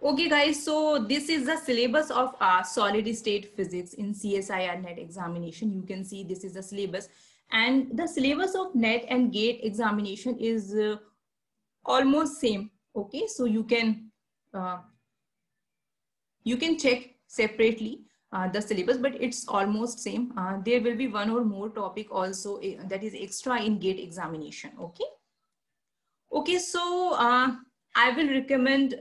Okay guys, so this is the syllabus of solid state physics in CSIR NET examination. You can see this is the syllabus, and the syllabus of NET and GATE examination is almost same. Okay, so uh, you can check separately the syllabus, but it's almost same. There will be one or more topic also that is extra in GATE examination. Okay. Okay, so I will recommend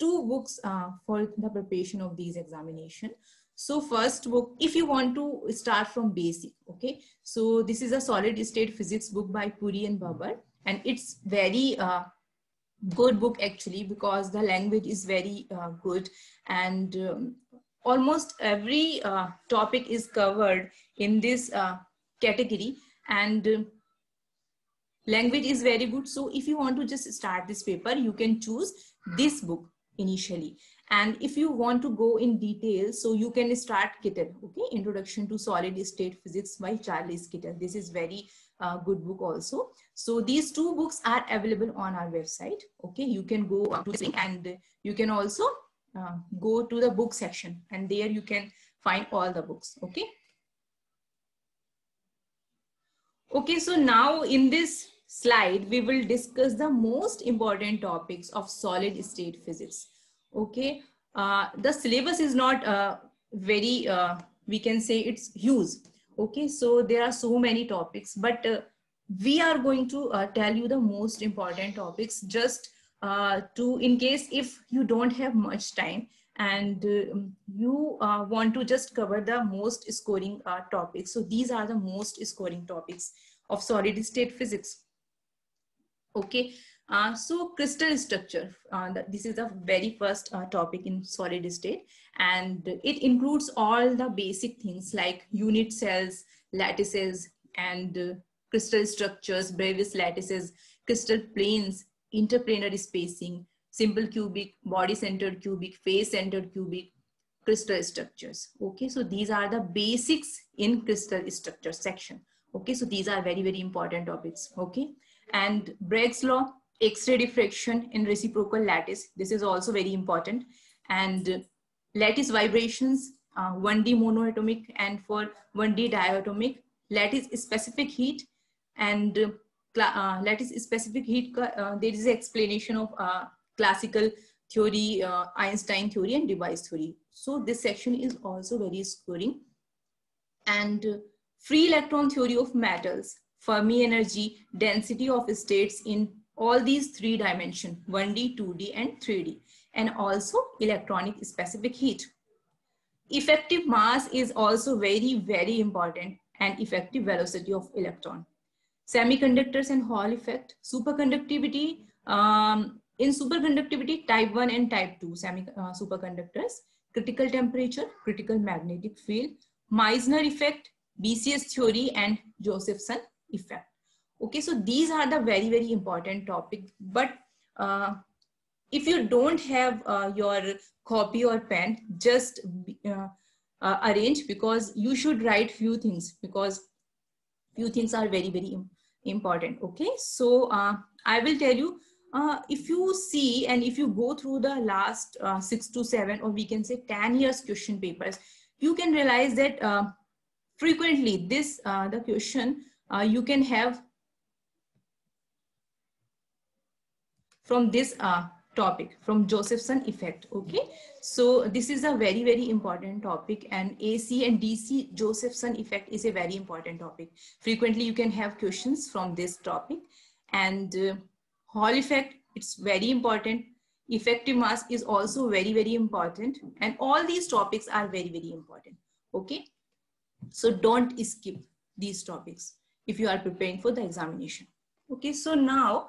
two books for the preparation of these examination. So first book, if you want to start from basic, okay. So this is a solid state physics book by Puri and Babar, and it's very good book actually because the language is very good, and almost every topic is covered in this category, and language is very good. So if you want to just start this paper, you can choose this book initially. And if you want to go in detail, so you can start Kittel, okay, Introduction to Solid State Physics by Charles Kittel. This is very good book also. So these two books are available on our website. Okay, you can go to this link, and you can also go to the book section, and there you can find all the books. Okay. Okay, so now in this slide, we will discuss the most important topics of solid state physics. Okay, the syllabus is not very, we can say it's huge. Okay, so there are so many topics, but we are going to tell you the most important topics just to, in case if you don't have much time, and you want to just cover the most scoring topics. So these are the most scoring topics of solid state physics. Okay, so crystal structure, this is the very first topic in solid state, and it includes all the basic things like unit cells, lattices, and crystal structures, Bravais lattices, crystal planes, interplanar spacing, simple cubic, body-centered cubic, face-centered cubic, crystal structures. Okay, so these are the basics in crystal structure section. Okay, so these are very, very important topics. Okay, and Bragg's law, X-ray diffraction in reciprocal lattice. This is also very important. And lattice vibrations, 1D monoatomic, and for 1D diatomic, lattice specific heat, and lattice specific heat. There is an explanation of classical theory, Einstein theory, and device theory. So this section is also very scoring. And free electron theory of metals, Fermi energy, density of states in all these three dimensions, 1D, 2D, and 3D, and also electronic specific heat. Effective mass is also very, very important, and effective velocity of electron. Semiconductors and Hall effect, superconductivity, in superconductivity type 1 and type 2 superconductors, critical temperature, critical magnetic field, Meissner effect, BCS theory, and Josephson effect. Okay, so these are the very, very important topic. But if you don't have your copy or pen, just arrange, because you should write few things, because few things are very, very important. Okay, so I will tell you, if you see and if you go through the last 6 to 7, or we can say 10 years question papers, you can realize that frequently this the question you can have from this topic, from Josephson effect. Okay, so this is a very, very important topic, and AC and DC Josephson effect is a very important topic. Frequently you can have questions from this topic. And Hall effect, it's very important. Effective mass is also very, very important, and all these topics are very, very important. Okay, so don't skip these topics if you are preparing for the examination. Okay, so now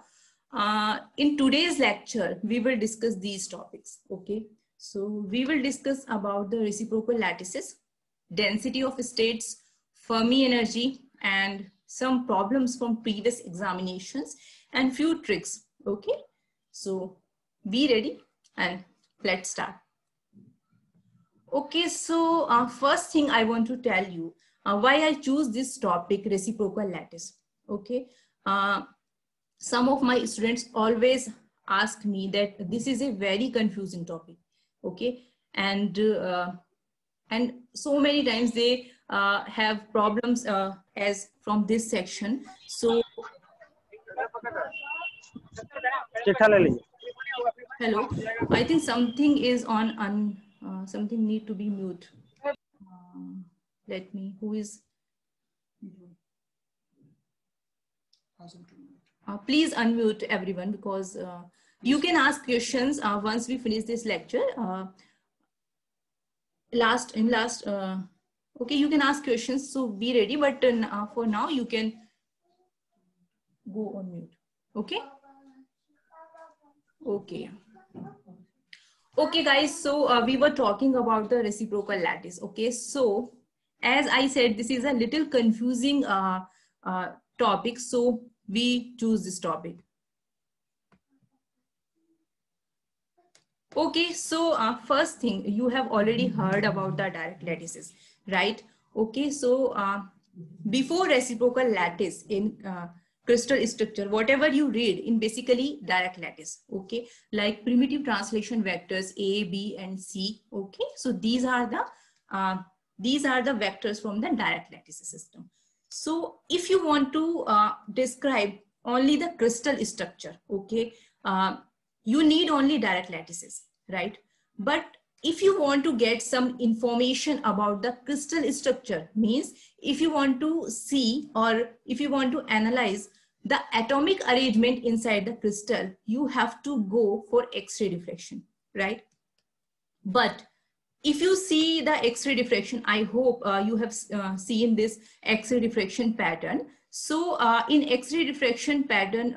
in today's lecture, we will discuss these topics. Okay, so we will discuss about the reciprocal lattices, density of states, Fermi energy, and some problems from previous examinations, and few tricks. Okay, so be ready and let's start. Okay, so first thing I want to tell you why I choose this topic, reciprocal lattice. Okay, some of my students always ask me that this is a very confusing topic. Okay, and so many times they have problems as from this section. So hello, I think something is on something need to be mute. Let me, who is please unmute everyone, because you can ask questions once we finish this lecture. Okay, you can ask questions, so be ready, but for now you can go on mute. Okay. Okay guys, so we were talking about the reciprocal lattice. Okay, so as I said, this is a little confusing topic, so we choose this topic. Okay, so first thing, you have already heard about the direct lattices, right? Okay, so before reciprocal lattice in crystal structure, whatever you read in basically direct lattice, okay, like primitive translation vectors A, B, and C. Okay, so these are the vectors from the direct lattice system. So if you want to describe only the crystal structure, okay, you need only direct lattices, right? But if you want to get some information about the crystal structure, means if you want to see or if you want to analyze the atomic arrangement inside the crystal, you have to go for X-ray diffraction, right? But if you see the X-ray diffraction, I hope you have seen this X-ray diffraction pattern. So in X-ray diffraction pattern,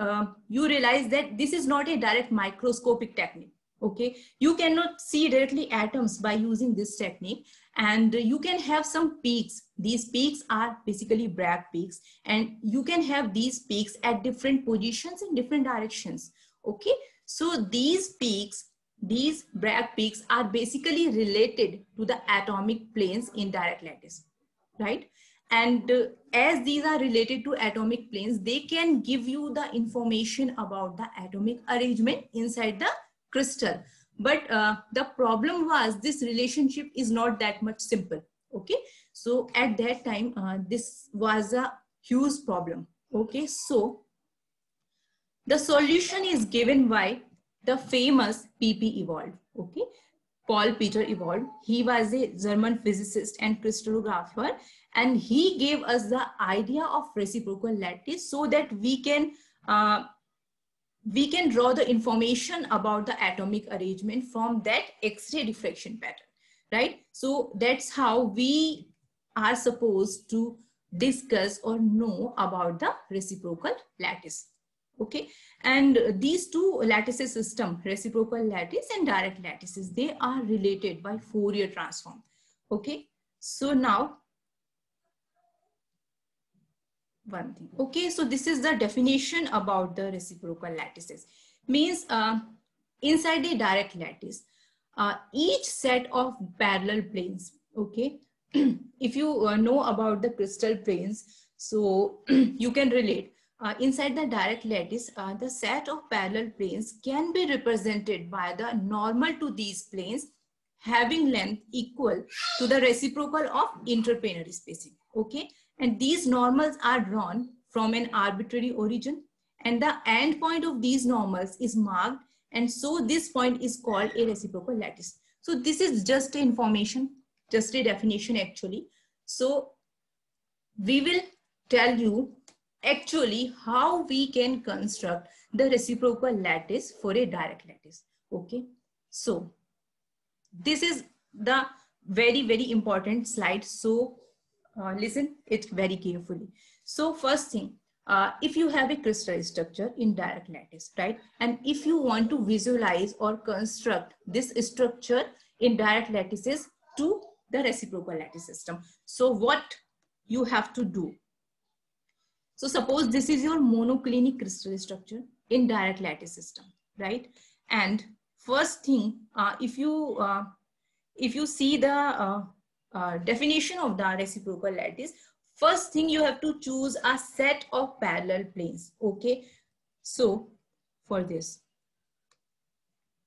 you realize that this is not a direct microscopic technique. Okay, you cannot see directly atoms by using this technique, and you can have some peaks. These peaks are basically Bragg peaks, and you can have these peaks at different positions in different directions. Okay, so these peaks, these Bragg peaks, are basically related to the atomic planes in direct lattice, right? And as these are related to atomic planes, they can give you the information about the atomic arrangement inside the crystal. But the problem was this relationship is not that much simple. Okay, so at that time this was a huge problem. Okay, so the solution is given by the famous PP Ewald. Okay, Paul Peter Ewald. He was a German physicist and crystallographer, and he gave us the idea of reciprocal lattice so that we can draw the information about the atomic arrangement from that X-ray diffraction pattern, right? So that's how we are supposed to discuss or know about the reciprocal lattice. Okay, and these two lattices system, reciprocal lattice and direct lattices, they are related by Fourier transform. Okay, so now one thing. Okay, so this is the definition about the reciprocal lattices. Means inside a direct lattice, each set of parallel planes, okay, if you know about the crystal planes, so you can relate. Inside the direct lattice, the set of parallel planes can be represented by the normal to these planes having length equal to the reciprocal of interplanary spacing. Okay, and these normals are drawn from an arbitrary origin, and the end point of these normals is marked, and so this point is called a reciprocal lattice. So this is just information, just a definition actually. So we will tell you actually how we can construct the reciprocal lattice for a direct lattice. Okay, so this is the very important slide, so listen it very carefully. So first thing, if you have a crystal structure in direct lattice, right, and if you want to visualize or construct this structure in direct lattices to the reciprocal lattice system, so what you have to do? So suppose this is your monoclinic crystal structure in direct lattice system, right? And first thing, if you see the definition of the reciprocal lattice, first thing you have to choose a set of parallel planes. Okay, so for this,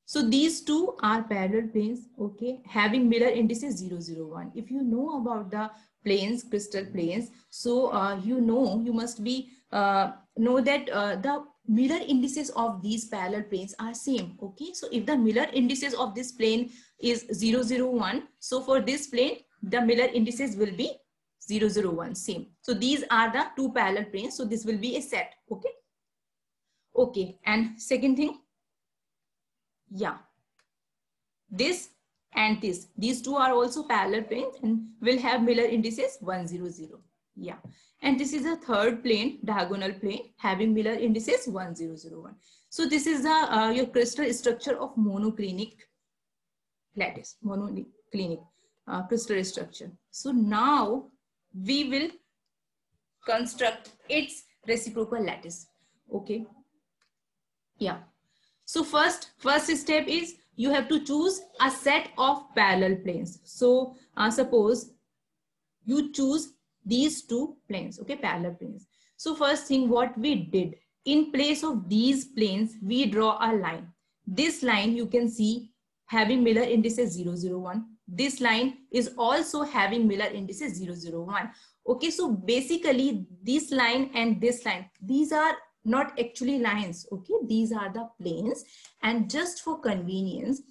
So these two are parallel planes, okay, having Miller indices 0, 0, 1. If you know about the planes, crystal planes, so you must be know that the Miller indices of these parallel planes are same, okay. So if the Miller indices of this plane is 0, 0, 1, so for this plane, the Miller indices will be 0, 0, 1, same. So these are the two parallel planes. So this will be a set, okay. Okay, and second thing, yeah, this and this, these two are also parallel planes and will have Miller indices 1, 0, 0. Yeah, and this is a third plane, diagonal plane, having Miller indices 1, 0, 0, 1. So this is the your crystal structure of monoclinic lattice, monoclinic crystal structure. So now we will construct its reciprocal lattice, okay. Yeah, so first step is you have to choose a set of parallel planes. So suppose you choose these two planes, okay, parallel planes. So first thing what we did, in place of these planes, we draw a line. This line you can see having Miller indices 0, 0, 1. This line is also having Miller indices 0, 0, 1. Okay, so basically this line and this line, these are not actually lines, okay, these are the planes, and just for convenience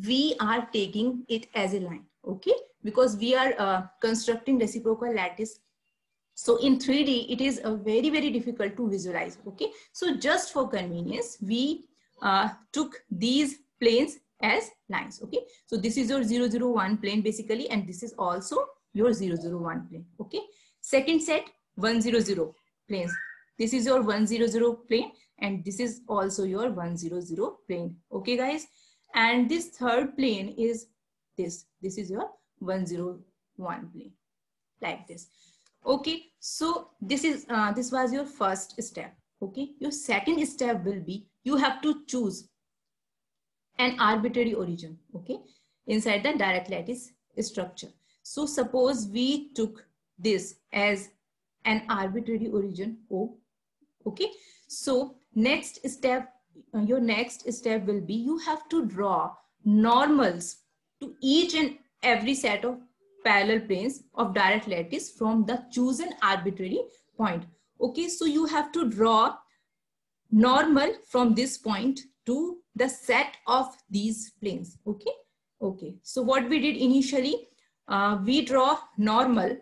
we are taking it as a line, okay, because we are constructing reciprocal lattice. So in 3D it is very difficult to visualize, okay. So just for convenience we took these planes as lines, okay. So this is your 0, 0, 1 plane basically, and this is also your 0, 0, 1 plane, okay. Second set, 1, 0, 0 planes. This is your 1, 0, 0 plane, and this is also your 1, 0, 0 plane, okay guys. And this third plane is this is your 1, 0, 1 plane, like this, okay. So this was your first step, okay. Your second step will be you have to choose an arbitrary origin, okay, inside the direct lattice structure. So suppose we took this as an arbitrary origin O, okay. So next step, your next step will be you have to draw normals to each and every set of parallel planes of direct lattice from the chosen arbitrary point, okay. So you have to draw normal from this point to the set of these planes, okay. Okay, so what we did initially, we draw normal.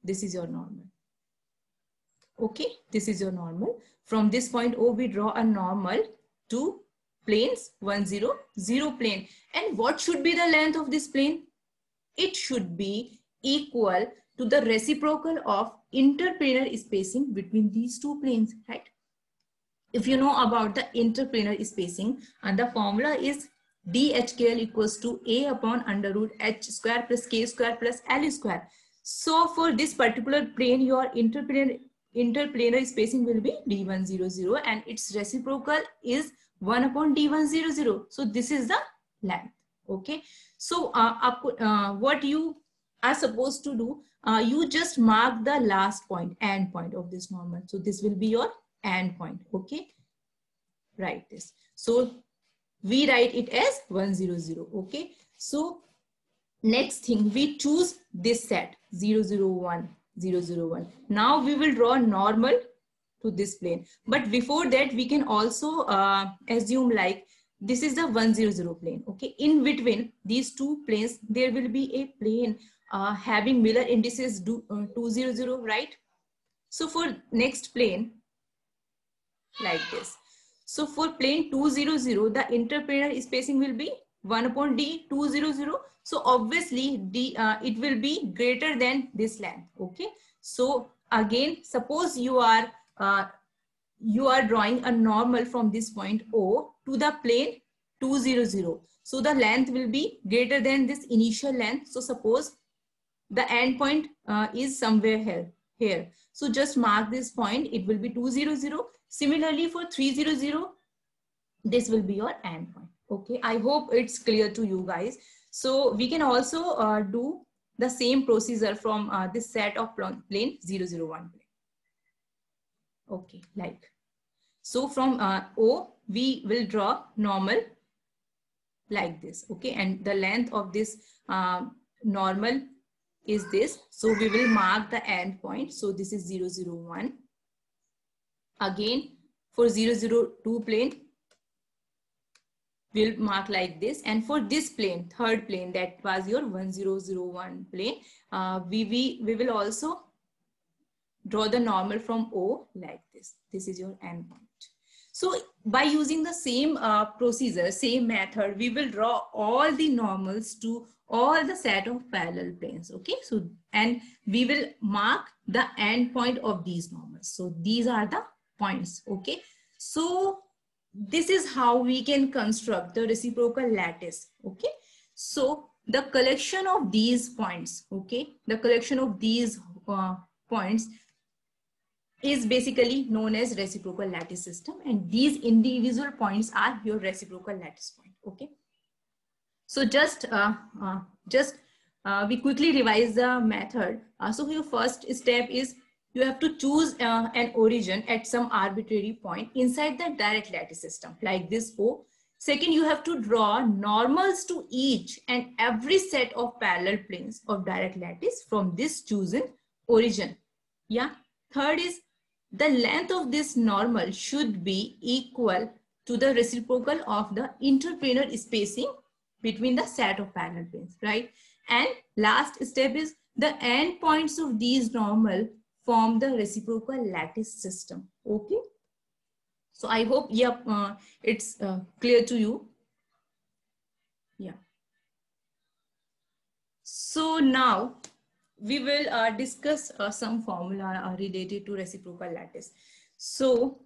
This is your normal, okay. This is your normal. From this point O, we draw a normal to planes 1, 0, 0 plane. And what should be the length of this plane? It should be equal to the reciprocal of interplanar spacing between these two planes, right? If you know about the interplanar spacing, and the formula is DHKL equals to A upon under root H square plus K square plus L square. So for this particular plane, your interplanar spacing will be D100, and its reciprocal is 1 upon D100. So this is the length, okay. So what you are supposed to do, you just mark the last point, end point of this normal. So this will be your end point, okay. Write this. So we write it as 1, 0, 0, okay. So next thing, we choose this set 0, 0, 1, 0, 0, 1. Now we will draw normal to this plane, but before that we can also assume like this is the 1, 0, 0 plane, okay. In between these two planes there will be a plane having Miller indices 2, 0, 0, right? So for next plane, like this. So for plane 2, 0, 0, the interplanar spacing will be 1 upon D 2, 0, 0. So obviously D it will be greater than this length, okay. So again, suppose you are drawing a normal from this point O to the plane 2, 0, 0. So the length will be greater than this initial length. So suppose the end point is somewhere here. So just mark this point. It will be 2, 0, 0. Similarly for 3, 0, 0, this will be your end point. Okay, I hope it's clear to you guys. So we can also do the same procedure from this set of plane 0, 0, 1 plane. Okay, like so from O we will draw normal like this. Okay, and the length of this normal is this. So we will mark the end point. So this is 0, 0, 1. Again, for 0, 0, 2 plane, we'll mark like this. And for this plane, third plane, that was your 1, 0, 0, 1 plane, we will also draw the normal from O like this. This is your end point. So by using the same procedure, same method, we will draw all the normals to all the set of parallel planes. Okay, so and we will mark the end point of these normals. So these are the points. Okay, so this is how we can construct the reciprocal lattice. Okay, so the collection of these points, okay, the collection of these points is basically known as reciprocal lattice system, and these individual points are your reciprocal lattice point. Okay, so just we quickly revise the method. So your first step is you have to choose an origin at some arbitrary point inside the direct lattice system like this O. Second, you have to draw normals to each and every set of parallel planes of direct lattice from this chosen origin. Yeah. Third is the length of this normal should be equal to the reciprocal of the interplanar spacing between the set of parallel planes, right? And last step is the end points of these normal form the reciprocal lattice system. Okay. So I hope, yeah, it's clear to you. Yeah. So now we will discuss some formula related to reciprocal lattice. So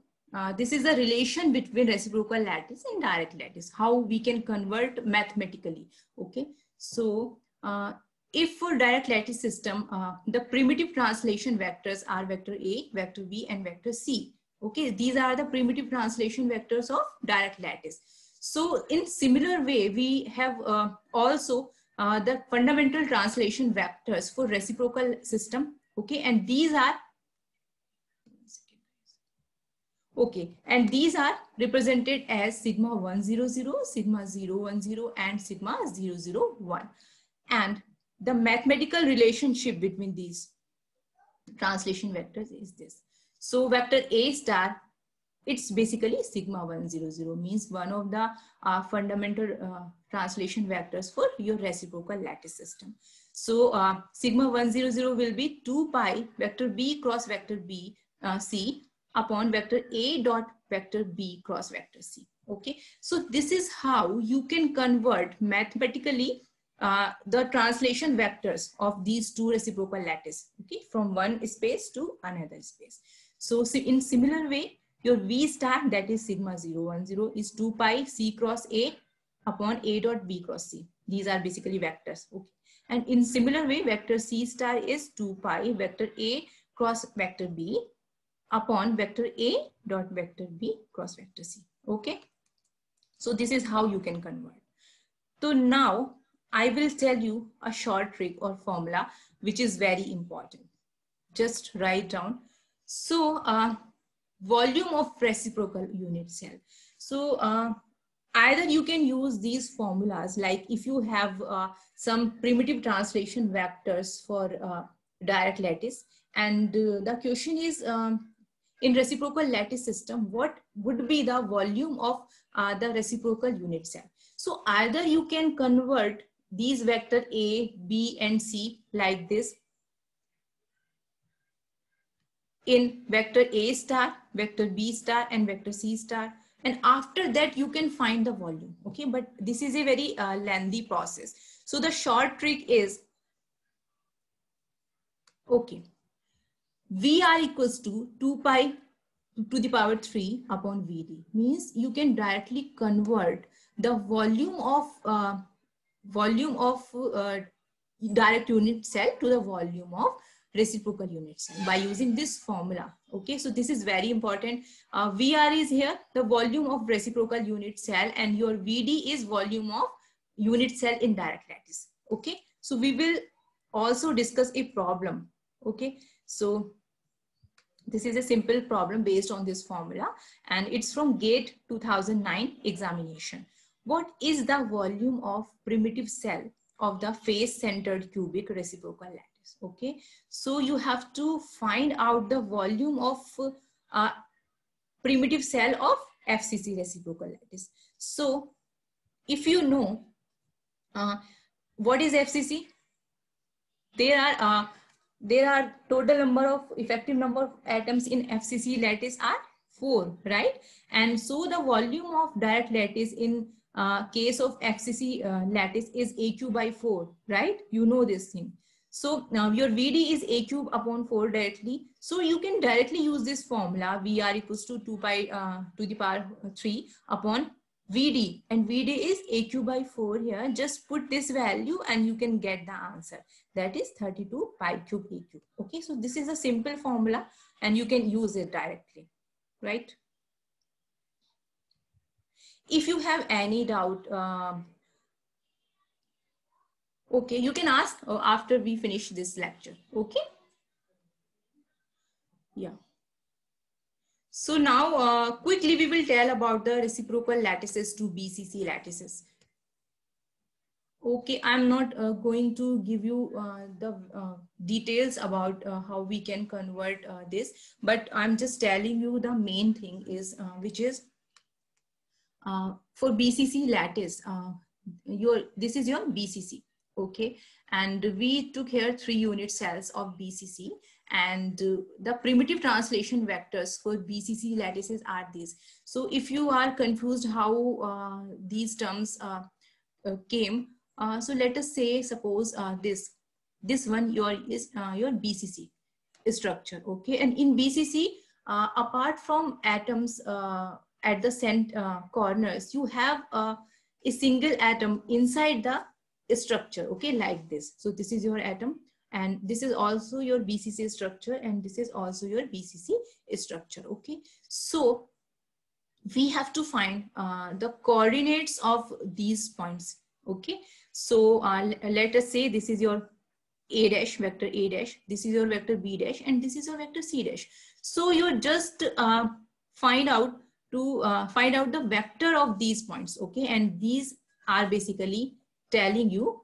this is the relation between reciprocal lattice and direct lattice, how we can convert mathematically. Okay, so if for direct lattice system, the primitive translation vectors are vector A, vector B, and vector C. Okay, these are the primitive translation vectors of direct lattice. So in similar way, we have also the fundamental translation vectors for reciprocal system. Okay, and these are these are represented as sigma 1, 0, 0, sigma 0, 1, 0, and sigma 0, 0, 1. And the mathematical relationship between these translation vectors is this. So vector A star, it's basically sigma 1, 0, 0, means one of the fundamental translation vectors for your reciprocal lattice system. So sigma 1, 0, 0 will be 2 pi vector B cross vector B C upon vector A dot vector B cross vector C. Okay, so this is how you can convert mathematically the translation vectors of these two reciprocal lattice, okay, from one space to another space. So in similar way, your V star, that is sigma 0, 1, 0, is 2 pi C cross A upon A dot B cross C. These are basically vectors. Okay. And in similar way, vector C star is 2 pi vector A cross vector B upon vector A dot vector B cross vector C. Okay. So this is how you can convert. So now I will tell you a short trick or formula which is very important. Just write down. So volume of reciprocal unit cell. So either you can use these formulas, like if you have some primitive translation vectors for direct lattice, and the question is in reciprocal lattice system, what would be the volume of the reciprocal unit cell? So either you can convert these vector A, B, and C like this in vector A star, vector B star, and vector C star. And after that, you can find the volume. Okay, but this is a very lengthy process. So the short trick is, okay, VR equals to 2 pi to the power 3 upon VD. Means you can directly convert the volume of direct unit cell to the volume of reciprocal unit cell by using this formula. Okay, so this is very important. VR is here, the volume of reciprocal unit cell, and your VD is volume of unit cell in direct lattice. Okay, so we will also discuss a problem. Okay, so this is a simple problem based on this formula, and it's from GATE 2009 examination. what is the volume of primitive cell of the face-centered cubic reciprocal lattice? Okay, so you have to find out the volume of primitive cell of FCC reciprocal lattice. So if you know what is FCC, there are total number of effective number of atoms in FCC lattice are 4, right? And so the volume of direct lattice in case of FCC lattice is A cube by 4, right? You know this thing. So now your VD is A cube upon 4 directly. So you can directly use this formula VR equals to 2 pi to the power 3 upon VD, and VD is A cube by 4 here. Just put this value and you can get the answer. That is 32 pi cube A cube. Okay, so this is a simple formula and you can use it directly, right? If you have any doubt, okay, you can ask after we finish this lecture, okay? Yeah. So now quickly we will tell about the reciprocal lattices to BCC lattices. Okay, I'm not going to give you the details about how we can convert this, but I'm just telling you the main thing is, which is for BCC lattice, this is your BCC, okay? And we took here 3 unit cells of BCC, and the primitive translation vectors for BCC lattices are these. So if you are confused how these terms came, so let us say, suppose this one is your BCC structure, okay? And in BCC, apart from atoms at the corners, you have a single atom inside the structure, okay, like this. So this is your atom, and this is also your BCC structure, and this is also your BCC structure, okay? So we have to find the coordinates of these points, okay? So let us say this is your A dash, vector A dash, this is your vector B dash, and this is your vector C dash. So you just find out the vector of these points, okay? And these are basically telling you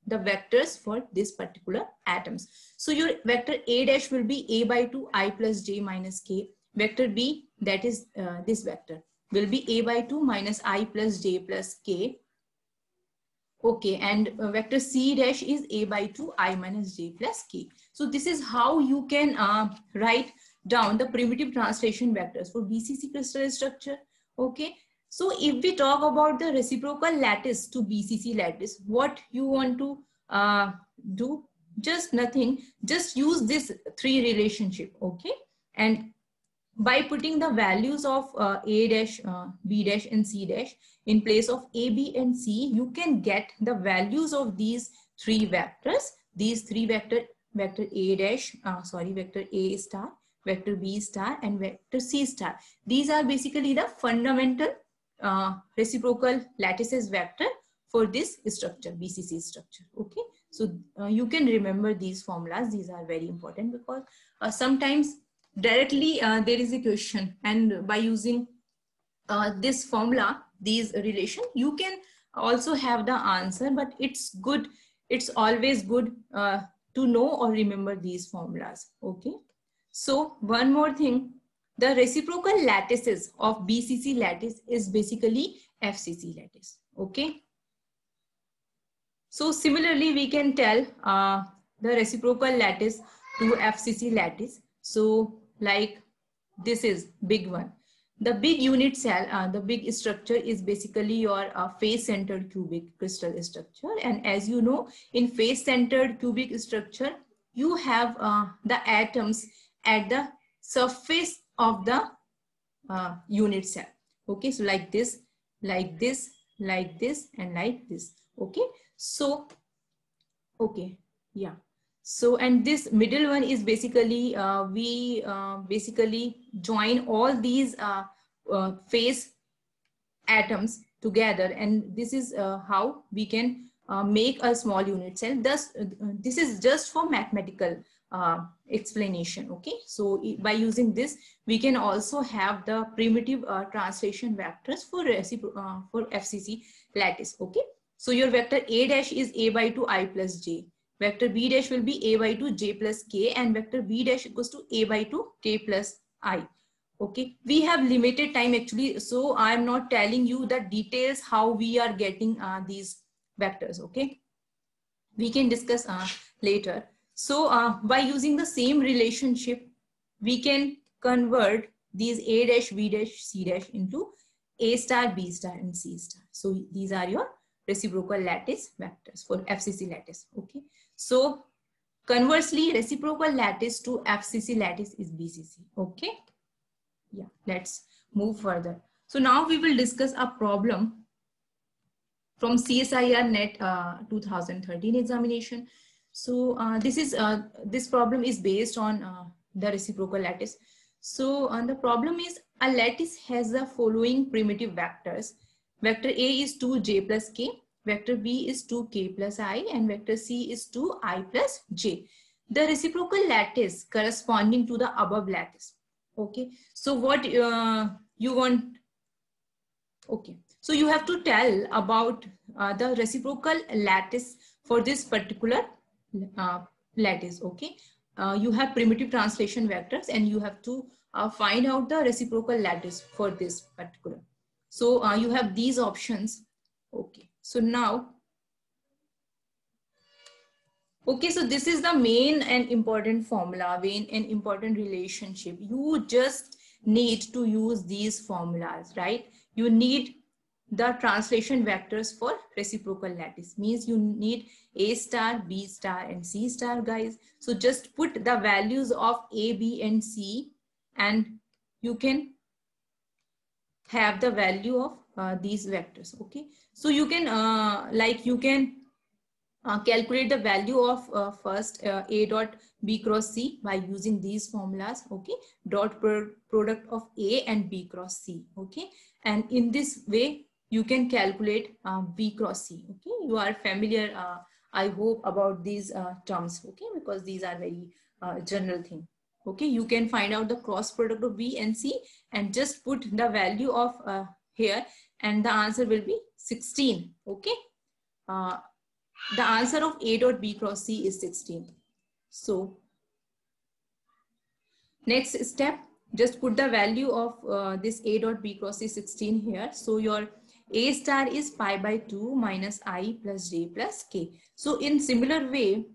the vectors for this particular atoms. So your vector A dash will be A by 2 I plus j minus k. Vector B, that is this vector, will be A by 2 minus I plus j plus k. Okay, and vector C dash is A by 2 I minus j plus k. So this is how you can write down the primitive translation vectors for BCC crystal structure, okay? So if we talk about the reciprocal lattice to BCC lattice, what you want to do? Just nothing, just use this 3 relationship, okay? And by putting the values of A dash, B dash and C dash in place of A, B and C, you can get the values of these 3 vectors. These 3 vector A dash, vector A star, vector B star and vector C star. These are basically the fundamental reciprocal lattices vector for this structure, BCC structure, okay? So you can remember these formulas. These are very important because sometimes directly there is a question, and by using this formula, these relation, you can also have the answer, but it's good, it's always good to know or remember these formulas, okay? So one more thing, the reciprocal lattices of BCC lattice is basically FCC lattice, okay? So similarly, we can tell the reciprocal lattice to FCC lattice. So like this is big one. The big unit cell, the big structure is basically your face-centered cubic crystal structure. And as you know, in face-centered cubic structure, you have the atoms at the surface of the unit cell. Okay, so like this, like this, like this, and like this. Okay, so, okay, yeah. So, and this middle one is basically, we basically join all these phase atoms together, and this is how we can make a small unit cell. Thus, this is just for mathematical explanation. Okay, so by using this, we can also have the primitive translation vectors for FCC lattice. Okay, so your vector A dash is A by 2 I plus j. Vector B dash will be A by 2 j plus k, and vector B dash equals to A by 2 k plus I. Okay, we have limited time actually, so I'm not telling you the details how we are getting these vectors. Okay, we can discuss later. So by using the same relationship, we can convert these A dash, B dash, C dash into A star, B star, and C star. So these are your reciprocal lattice vectors for FCC lattice. Okay, so conversely, reciprocal lattice to FCC lattice is BCC. Okay, yeah, let's move further. So now we will discuss a problem from CSIR NET 2013 examination. So this problem is based on the reciprocal lattice. So the problem is a lattice has the following primitive vectors. Vector A is 2j plus k, vector B is 2k plus I, and vector C is 2i plus j. The reciprocal lattice corresponding to the above lattice. Okay, so what you want? Okay, so you have to tell about the reciprocal lattice for this particular lattice. Okay, you have primitive translation vectors and you have to find out the reciprocal lattice for this particular. So you have these options. Okay, so now, okay, so this is the main and important formula, main and important relationship. You just need to use these formulas, right? You need the translation vectors for reciprocal lattice, means you need A star, B star, and C star, guys. So just put the values of A, B, and C, and you can have the value of these vectors. Okay, so you can calculate the value of first A dot B cross C by using these formulas. Okay, dot product of A and B cross C. Okay, and in this way you can calculate B cross C. Okay, you are familiar, I hope, about these terms. Okay, because these are very general thing. Okay, you can find out the cross product of B and C and just put the value of here, and the answer will be 16. Okay, the answer of A dot B cross C is 16. So next step, just put the value of this A dot B cross C 16 here. So your A star is pi by 2 minus I plus j plus k. So in similar way,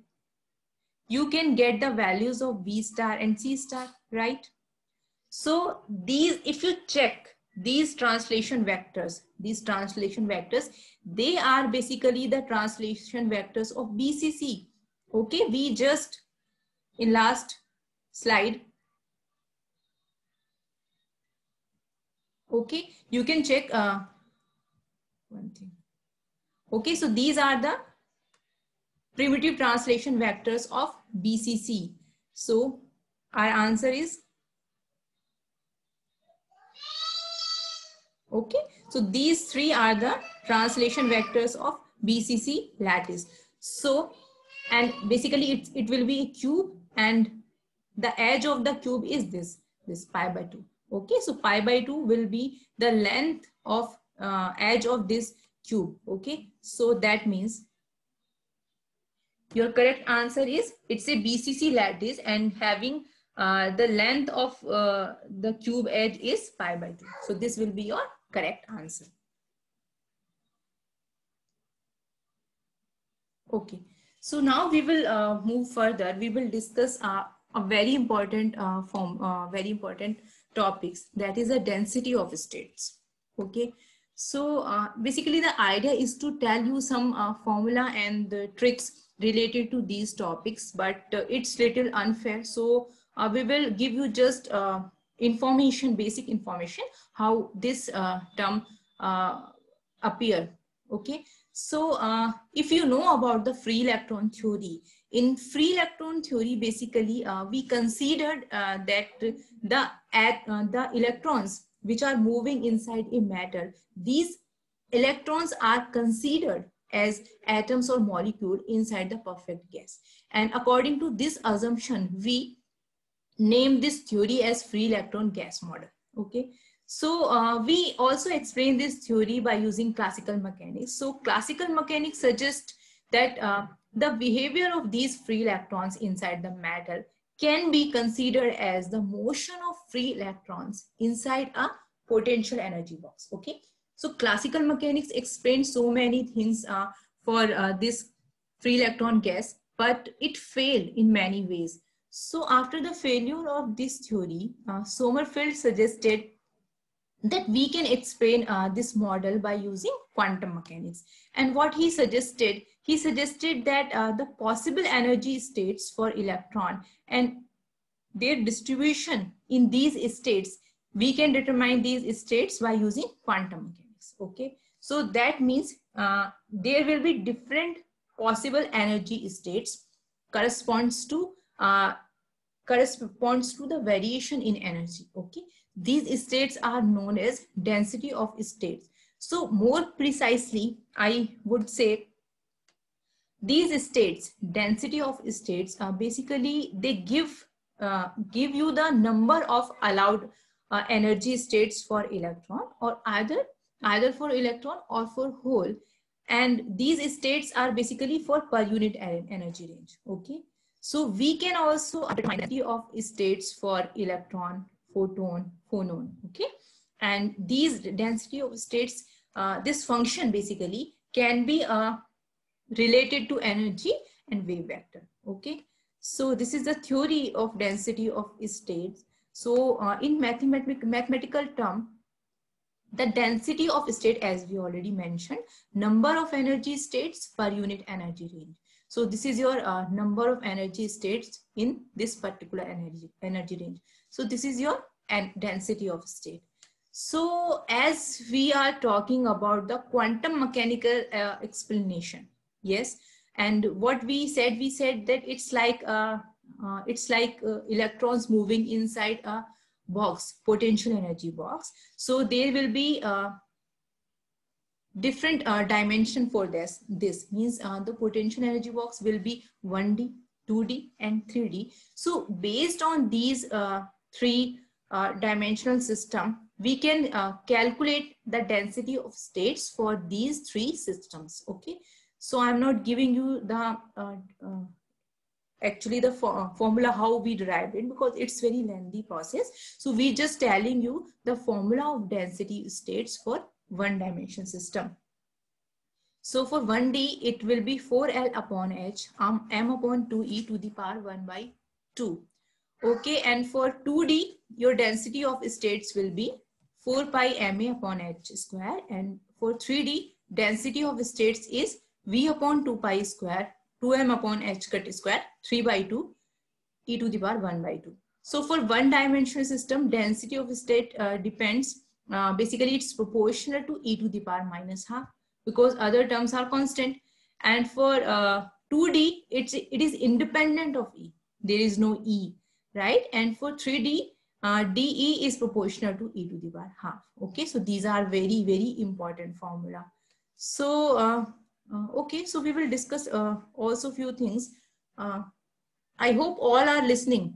you can get the values of B star and C star, right? So these, if you check these translation vectors, they are basically the translation vectors of BCC. Okay, we just in last slide. Okay, you can check one thing. Okay, so these are the primitive translation vectors of BCC. So our answer is, okay, so these three are the translation vectors of BCC lattice. So, and basically it will be a cube, and the edge of the cube is this pi by 2. Okay, so pi by 2 will be the length of edge of this cube. Okay, so that means your correct answer is, it's a BCC lattice and having the length of the cube edge is pi by 2. So this will be your correct answer. Okay, so now we will move further. We will discuss a very important very important topics, that is the density of states. Okay, so basically the idea is to tell you some formula and the tricks related to these topics, but it's little unfair. So we will give you just information, basic information, how this term appear. Okay, so if you know about the free electron theory, in free electron theory, basically we considered that the electrons which are moving inside a matter, these electrons are considered as atoms or molecule inside the perfect gas. And according to this assumption, we name this theory as free electron gas model. Okay. So we also explain this theory by using classical mechanics. So classical mechanics suggests that the behavior of these free electrons inside the metal can be considered as the motion of free electrons inside a potential energy box. Okay. So classical mechanics explains so many things for this free electron gas, but it failed in many ways. So after the failure of this theory, Sommerfeld suggested that we can explain this model by using quantum mechanics. And what he suggested that the possible energy states for electron and their distribution in these states, we can determine these states by using quantum mechanics. Okay, so that means there will be different possible energy states corresponds to the variation in energy. Okay, these states are known as density of states. So more precisely, I would say these states, density of states, basically they give you the number of allowed energy states for electron, or either for electron or for hole. And these states are basically for per unit energy range. Okay, so we can also determine the density of states for electron, photon, phonon. Okay, and these density of states, this function basically can be related to energy and wave vector. Okay, so this is the theory of density of states. So in mathematical term, the density of state, as we already mentioned, number of energy states per unit energy range. So this is your number of energy states in this particular energy range. So this is your density of state. So as we are talking about the quantum mechanical explanation, yes, and what we said that it's like electrons moving inside a box, potential energy box. So there will be different dimension for this. This means the potential energy box will be 1D, 2D, and 3D. So based on these three dimensional system, we can calculate the density of states for these three systems. Okay, so I'm not giving you the actually the formula how we derived it, because it's very lengthy process. So we just telling you the formula of density states for one dimension system. So for 1D, it will be 4L upon H, m upon 2e to the power 1 by 2. Okay, and for 2D, your density of states will be 4 pi ma upon h square, and for 3D, density of states is v upon 2 pi square 2m upon h cut square 3 by 2 e to the power 1 by 2. So for one dimensional system, density of state depends, basically it's proportional to e to the power minus half, because other terms are constant. And for 2D, it is independent of e. There is no e, right? And for 3D, dE is proportional to e to the power half. Okay, so these are very, very important formula. So, okay, so we will discuss also few things. I hope all are listening.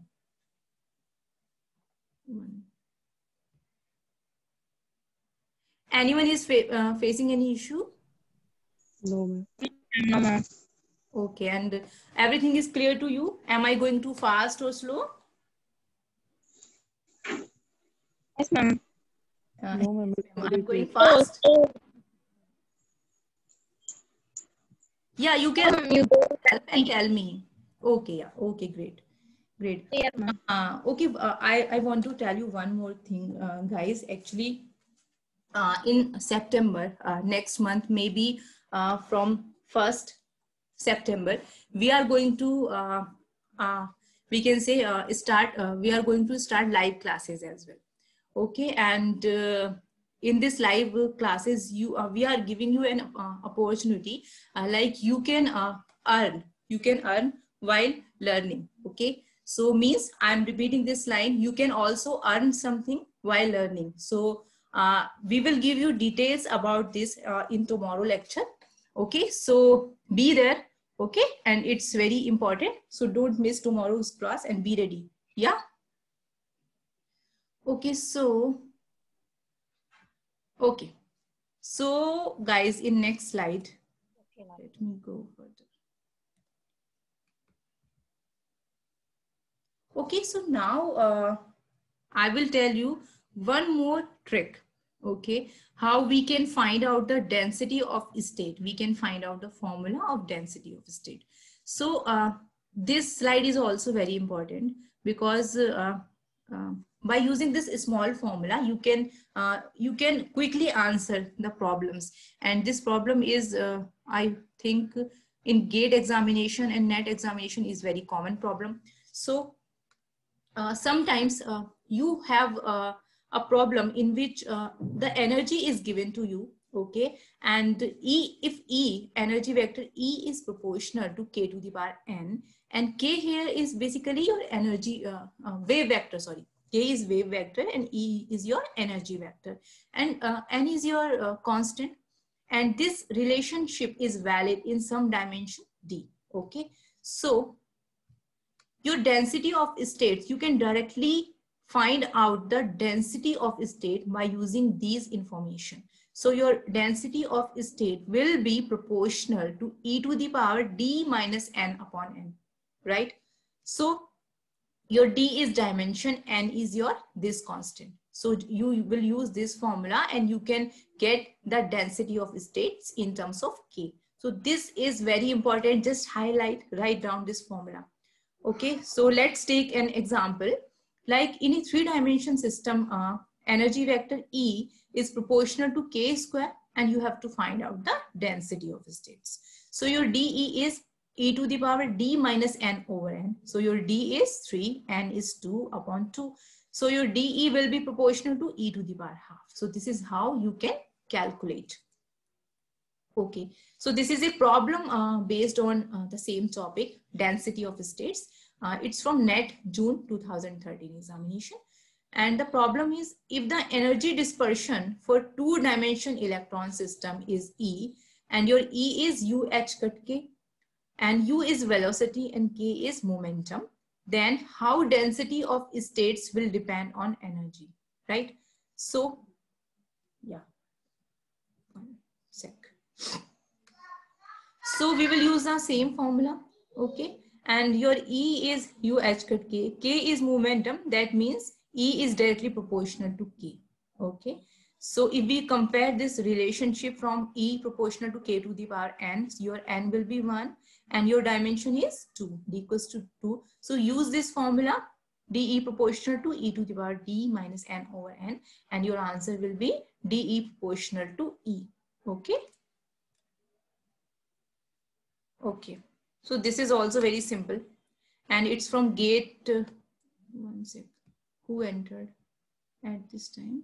Anyone is facing any issue? No, ma'am. No, ma'am. Okay, and everything is clear to you? Am I going too fast or slow? Yes, ma'am. No, ma'am. I'm going fast. Yeah, you can help and tell me. Okay, yeah. Okay, great. Great. Yes, ma'am. Okay, I want to tell you one more thing, guys. Actually, in September, next month, maybe from 1st September, we are going to, we can say, we are going to start live classes as well. Okay, and in this live classes, we are giving you an opportunity, like you can earn while learning. Okay, so means I'm repeating this line, you can also earn something while learning. So we will give you details about this in tomorrow lecture. Okay, so be there. Okay, and it's very important. So don't miss tomorrow's class and be ready. Yeah. Okay, so okay. So guys, in next slide, let me go further. Okay, so now I will tell you one more trick. Okay, how we can find out the density of state. We can find out the formula of density of state. So this slide is also very important because by using this small formula, you can quickly answer the problems. And this problem is, I think, in GATE examination and NET examination is very common problem. So sometimes you have a problem in which the energy is given to you, okay, and if energy vector is proportional to k to the power n, and k here is basically your energy wave vector, sorry, k is wave vector and e is your energy vector, and n is your constant, and this relationship is valid in some dimension d. Okay, so your density of states, you can directly find out the density of state by using these information. So your density of state will be proportional to e to the power d minus n upon n, right? So your d is dimension, n is your this constant. So you will use this formula and you can get the density of states in terms of k. So this is very important. Just write down this formula. Okay, so let's take an example. Like in a three-dimension system, energy vector E is proportional to k square, and you have to find out the density of states. So your dE is e to the power d minus n over n. So your d is 3, n is 2 upon 2. So your dE will be proportional to e to the power half. So this is how you can calculate. Okay, so this is a problem based on the same topic, density of states. It's from NET June 2013 examination. And the problem is, if the energy dispersion for two-dimension electron system is E, and your E is u h cut k, and u is velocity and k is momentum, then how density of states will depend on energy, right? So, yeah, 1 sec. So we will use the same formula, okay? And your E is u h cut k. K is momentum. That means E is directly proportional to k, okay? So if we compare this relationship from E proportional to k to the power n, your n will be 1 and your dimension is 2, d equals to 2. So use this formula, dE proportional to e to the power d minus n over n, and your answer will be dE proportional to E, okay? Okay, so this is also very simple, and it's from GATE. 1 sec. Who entered at this time?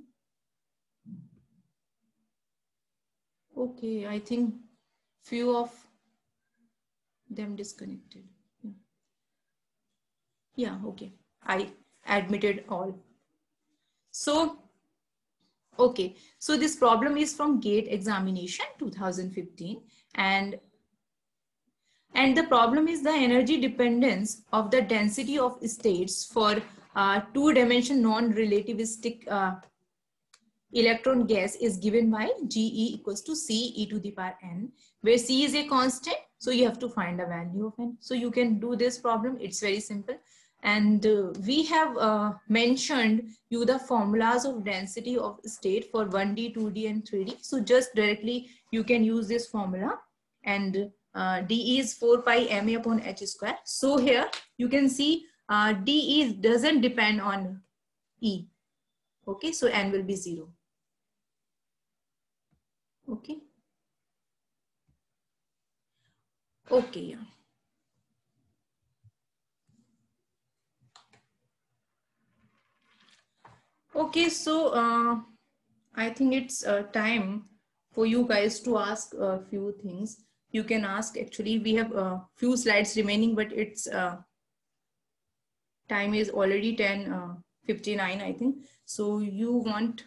Okay, I think few of them disconnected. Yeah, okay. I admitted all. So, okay. So this problem is from GATE examination 2015, and the problem is the energy dependence of the density of states for two-dimension non-relativistic electron gas is given by GE equals to C e to the power n, where C is a constant. So you have to find the value of n. So you can do this problem. It's very simple. And we have mentioned you the formulas of density of state for 1D, 2D, and 3D. So just directly you can use this formula, and d is 4 pi ma upon h square. So here you can see d doesn't depend on E. Okay, so n will be 0. Okay. Okay, yeah. Okay, so I think it's time for you guys to ask a few things. You can ask, actually, we have a few slides remaining, but it's time is already 10:59, I think. So you want,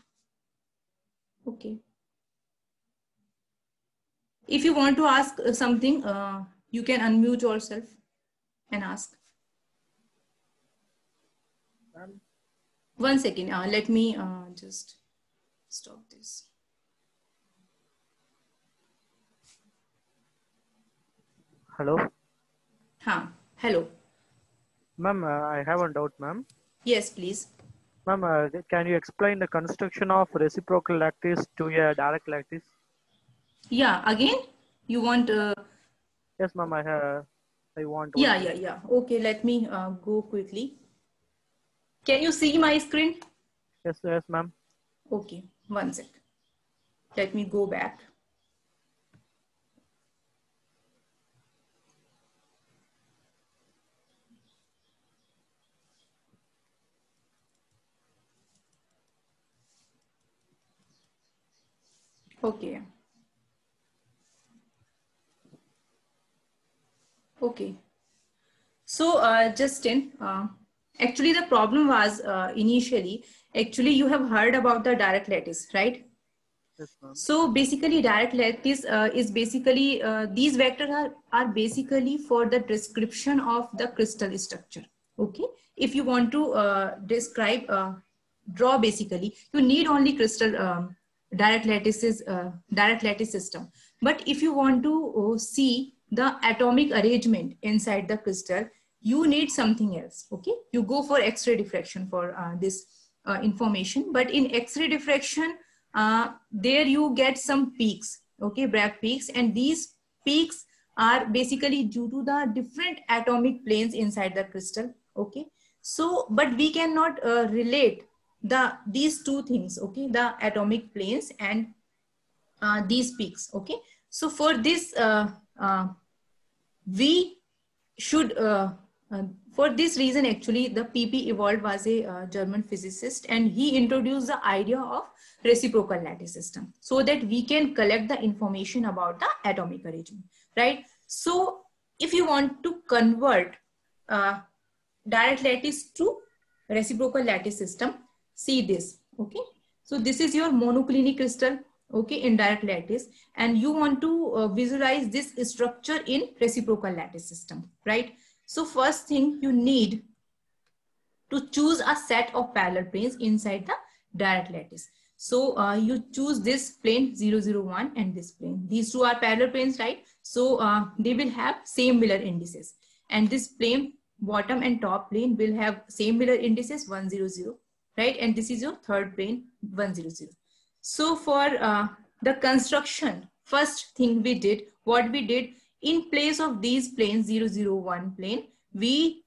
okay. If you want to ask something, you can unmute yourself and ask. One second. Let me just stop this. Hello. Hello. Ma'am, I have a doubt, ma'am. Yes, please. Ma'am, can you explain the construction of reciprocal lattice to a direct lattice? Yeah, again, you want... Yes, ma'am, I want. Yeah. Okay, let me go quickly. Can you see my screen? Yes, ma'am. Okay, one sec. Let me go back. Okay. Okay. So, Justin, actually the problem was initially, actually you have heard about the direct lattice, right? Yes, ma'am. So basically direct lattice is basically, these vectors are basically for the description of the crystal structure. Okay. If you want to describe, draw basically, you need only crystal direct lattice system. But if you want to see the atomic arrangement inside the crystal, you need something else. Okay. You go for X-ray diffraction for this information. But in X-ray diffraction, there you get some peaks, okay, Bragg peaks, and these peaks are basically due to the different atomic planes inside the crystal. Okay. So, but we cannot relate these two things, okay, the atomic planes and these peaks. Okay. So for this, we should for this reason, actually the PP Ewald was a German physicist, and he introduced the idea of reciprocal lattice system so that we can collect the information about the atomic arrangement, right? So if you want to convert direct lattice to reciprocal lattice system, see this. Okay, so this is your monoclinic crystal, okay, in direct lattice, and you want to visualize this structure in reciprocal lattice system, right? So first thing, you need to choose a set of parallel planes inside the direct lattice. So you choose this plane 001 and this plane. These two are parallel planes, right? So they will have same Miller indices, and this plane bottom and top plane will have same Miller indices 100, right? And this is your third plane 100. So for the construction, first thing we did, what we did, in place of these planes 001 plane, we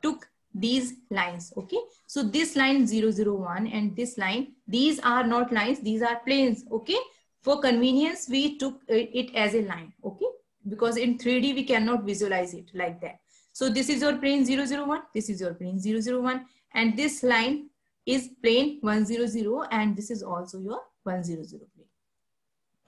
took these lines. Okay, so this line 001 and this line, these are not lines, these are planes. Okay, for convenience we took it as a line. Okay, because in 3D we cannot visualize it like that. So this is your plane 001, this is your plane 001, and this line is plane 100, and this is also your 100 plane,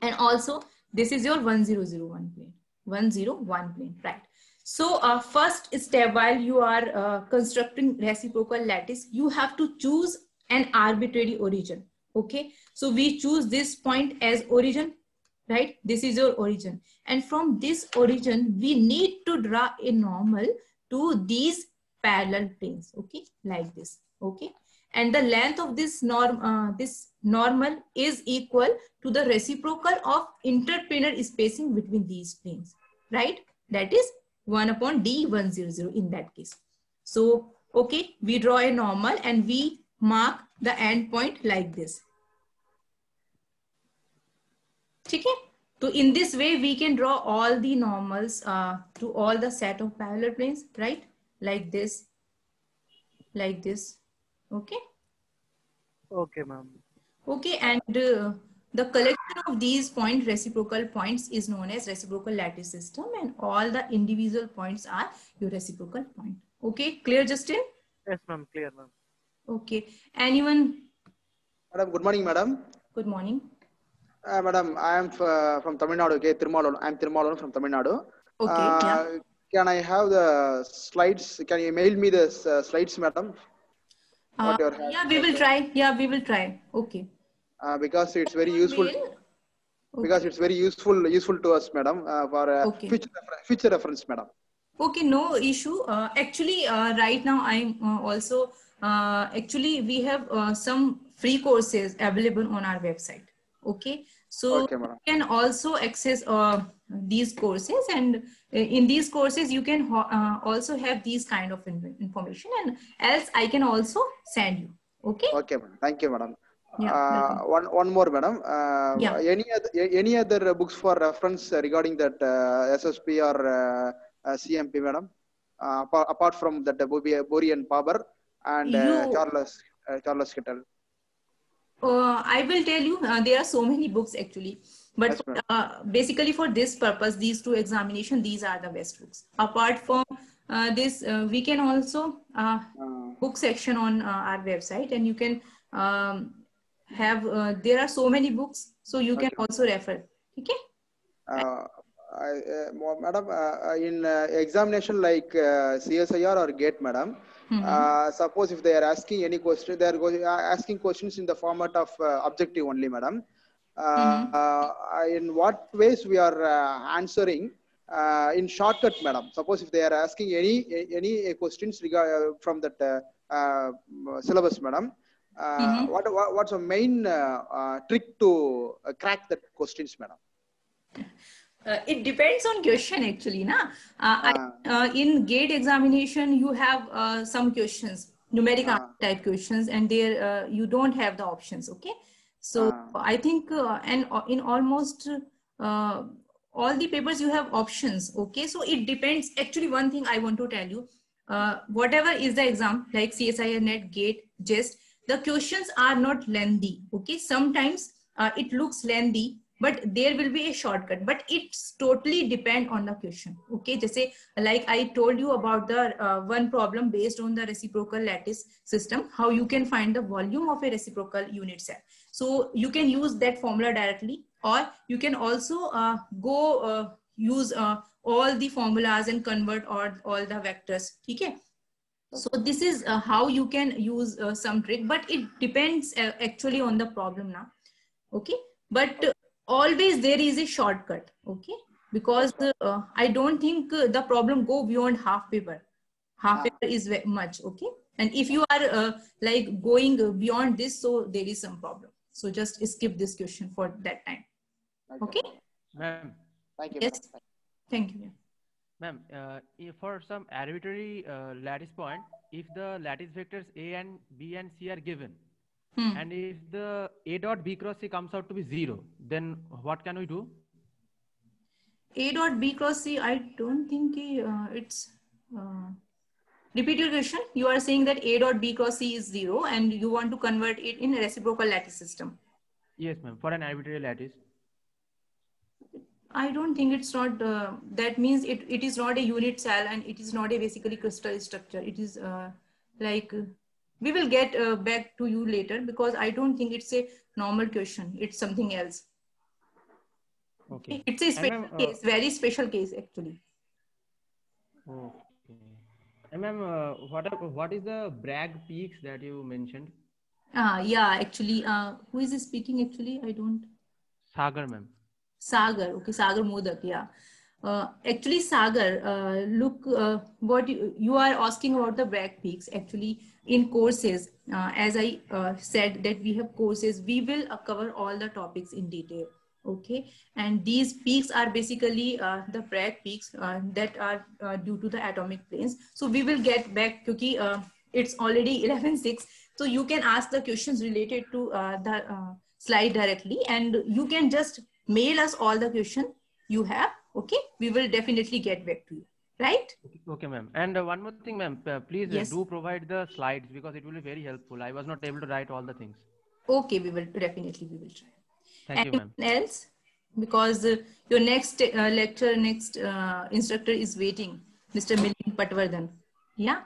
and also this is your 1001 plane, 101 plane, right? So first step, while you are constructing reciprocal lattice, you have to choose an arbitrary origin. Okay, so we choose this point as origin, right? This is your origin, and from this origin we need to draw a normal to these parallel planes. Okay, like this. Okay, and the length of this normal is equal to the reciprocal of interplanar spacing between these planes, right? That is 1 upon D100 in that case. So, okay, we draw a normal and we mark the end point like this. Okay? So in this way, we can draw all the normals to all the set of parallel planes, right? Like this, okay? Okay, ma'am. Okay, and the collection of these reciprocal points is known as reciprocal lattice system, and all the individual points are your reciprocal point. Okay, clear, Justin? Yes, ma'am, clear, ma'am. Okay, anyone? Madam, good morning, madam. Good morning. Madam, I am from Tamil Nadu. Okay, Tirumaloon. I am Tirumaloon from Tamil Nadu. Okay. Yeah. Can I have the slides? Can you mail me the slides, madam? Yeah, we will try. Yeah, we will try. Okay. Because it's very useful. Mail? because it's very useful to us, madam, for Okay. future reference, madam. Okay, no issue. Actually, right now I'm also actually we have some free courses available on our website. Okay, so Okay, madam. you can also access these courses, and in these courses you can also have these kind of information, and else I can also send you. Okay. Okay, madam. Thank you, madam. Yeah. One more, madam. Yeah. Any other books for reference regarding that SSP or CMP, madam? Apart from that, Bory and Paber and Charles Kittel. I will tell you, there are so many books actually, but Yes, basically for this purpose, these two examination, these are the best books. Apart from this, we can also book section on our website, and you can have, there are so many books, so you can also refer. Okay. Madam, in examination like CSIR or GATE, madam, suppose if they are asking any question, they are asking questions in the format of objective only, madam. In what ways we are answering in shortcut, madam? Suppose if they are asking any questions from that syllabus, madam, what's the main trick to crack that questions, madam? It depends on question actually, na. In GATE examination, you have some questions, numeric type questions, and there you don't have the options. Okay, so I think and in almost all the papers you have options. Okay, so it depends. Actually, one thing I want to tell you, whatever is the exam like CSIR, NET, GATE, JEST, the questions are not lengthy. Okay, sometimes it looks lengthy, but there will be a shortcut, but it's totally depend on the question. Okay, just say like I told you about the one problem based on the reciprocal lattice system, how you can find the volume of a reciprocal unit cell. So you can use that formula directly, or you can also go use all the formulas and convert all the vectors. Okay, so this is how you can use some trick, but it depends actually on the problem now. Okay, but always there is a shortcut. Okay, because I don't think the problem go beyond half paper. Half paper is very much. Okay, and if you are like going beyond this, so there is some problem. So just skip this question for that time. Okay, ma'am. Thank you. Yes, thank you. Ma'am, for some arbitrary lattice point, if the lattice vectors A and B and C are given, and if the A dot B cross C comes out to be 0, then what can we do? A dot B cross C, I don't think it's... repeat your question. You are saying that A dot B cross C is 0 and you want to convert it in a reciprocal lattice system. Yes, ma'am, for an arbitrary lattice. I don't think it's not, that means it is not a unit cell, and it is not a basically crystal structure. It is like... we will get back to you later, because I don't think it's a normal question. It's something else. Okay. It's a special case, very special case actually. Okay. And ma'am, what is the Bragg peaks that you mentioned? Yeah, actually, who is speaking actually? I don't... Sagar, ma'am. Sagar, okay, Sagar Modak, yeah. Actually, Sagar, look, what you are asking about the Bragg peaks. Actually, in courses, as I said that we have courses, we will cover all the topics in detail. Okay, and these peaks are basically the Bragg peaks that are due to the atomic planes. So we will get back, because it's already 11:06. So you can ask the questions related to the slide directly, and you can just mail us all the questions you have. Okay, we will definitely get back to you, right? Okay, ma'am. And one more thing, ma'am, please do provide the slides, because it will be very helpful. I was not able to write all the things. Okay, we will try. Thank you, ma'am. Anyone else? Because your next lecture, next instructor is waiting, Mr. Milind Patwardhan. Yeah.